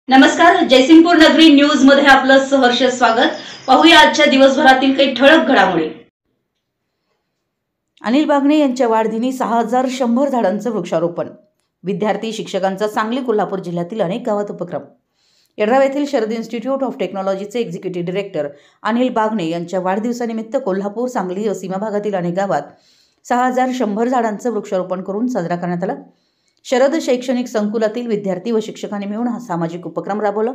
नमस्कार, जयसिंगपूर नगरी न्यूज मध्ये आपलं सहर्ष स्वागत। पाहूया आजच्या दिवसभरातील काही ठळक घडामोडी। अनिल बागणे यांच्या वाढदिनी 6100 झाडांचं वृक्षारोपण। विद्यार्थी शिक्षकांचा सांगली कोल्हापूर जिल्ह्यातील अनेक गावात उपक्रम। येडराव येथील शरद इन्स्टिट्यूट ऑफ टेक्नॉलॉजीचे एक्झिक्युटिव्ह डायरेक्टर अनिल बागणे यांच्या वाढदिवसानिमित्त कोल्हापूर सांगली सीमा भागातील अनेक गावात 6100 झाडांचं वृक्षारोपण करून साजरा करण्यात आला। शरद शैक्षणिक संकुलातील विद्यार्थी व शिक्षकांनी मिळून हा सामाजिक उपक्रम राबवला।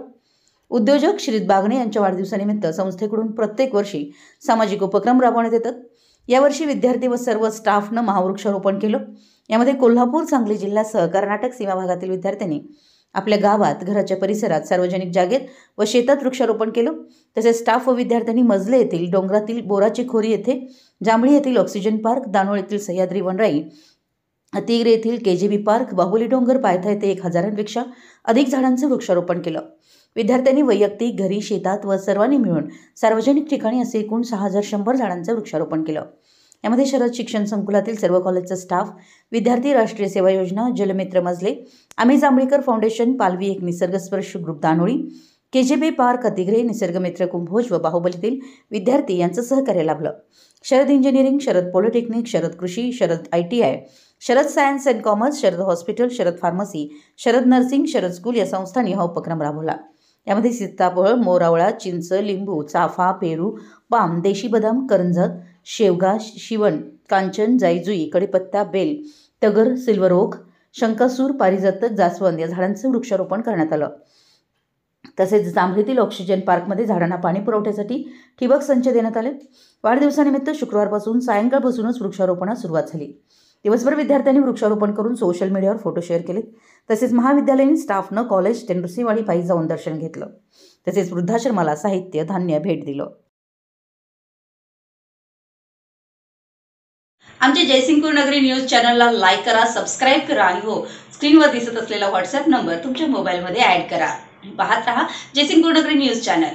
उद्योजक श्रीद बागणे यांच्या वाढदिवसानिमित्त संस्थेकडून प्रत्येक वर्षी सामाजिक उपक्रम राबवण्यात येतात। यावर्षी विद्यार्थी व सर्व स्टाफनं महावृक्षारोपण केलं। यामध्ये कोल्हापूर सांगली जिल्ह्यासह कर्नाटक सीमा भागातील विद्यार्थ्यांनी आपल्या गावात, घराच्या परिसरात, सार्वजनिक जागेत व शेतात वृक्षारोपण केलं। तसेच स्टाफ व विद्यार्थ्यांनी मजले येथील डोंगरातील बोराची खोरी येथे, जांभळी येथील ऑक्सिजन पार्क, दानोळ येथील सह्याद्री वनराई, अतिग्रे येथील केजीबी पार्क, बाहुली डोंगर पायथा येथे 1000पेक्षा अधिक झाडांचं वृक्षारोपण केलं। विद्यार्थ्यांनी वैयक्तिक, घरी, शेतात व सर्वांनी मिळून सार्वजनिक ठिकाणी असे एकूण 6100 झाडांचं वृक्षारोपण केलं। यामध्ये शरद शिक्षण संकुलातील सर्व कॉलेजचा स्टाफ, विद्यार्थी, राष्ट्रीय सेवा योजना, जलमित्र मजले, आम्ही जांभळीकर फाउंडेशन, पालवी एक निसर्गस्पर्श group Danoli, KGB park, Atigre, Nisargmitra Kumbhoj व बाहुबलीतील विद्यार्थी यांचं सहकार्य लाभलं। शरद इंजिनिअरिंग, शरद पॉलिटेक्निक, शरद कृषी, Sharad ITI, Sharad science and commerce, Sharad hospital, Sharad pharmacy, Sharad nursing, Sharad school या संस्थांनी हा उपक्रम राबवला। यामध्ये सीताफळ, मोरावळा, चिंच, लिंबू, चाफा, पेरू, पाम, देशी बदाम, करंजत, शेवगा, शिवण, कांचन, जाईजुई, कडीपत्ता, बेल, तगर, सिल्वर ओक, शंकासूर, पारिजातक, जास्वंद या झाडांचं वृक्षारोपण करण्यात आलं। तसेच जांभळीतील ऑक्सिजन पार्कमध्ये झाडांना पाणी पुरवठ्यासाठी ठिबक संच देण्यात आले। वाढदिवसानिमित्त शुक्रवारपासून सायंकाळपासूनच वृक्षारोपणास सुरुवात झाली। दिवसभर विद्यार्थ्यांनी वृक्षारोपण करून सोशल मीडियावर फोटो शेअर केले। तसेच महाविद्यालयीन स्टाफनं कॉलेज ते नृसिंहवाडी पायी जाऊन दर्शन घेतलं। तसेच वृद्धाश्रमाला साहित्य, धान्य भेट दिलं। आमच्या जयसिंगपूर नगरी न्यूज चॅनलला लाईक करा, सबस्क्राइब करा आणि हो, स्क्रीनवर दिसत असलेला व्हॉट्सअप नंबर तुमच्या मोबाईलमध्ये ऍड करा। पाहत रहा जयसिंगपूर नगरी न्यूज चॅनल।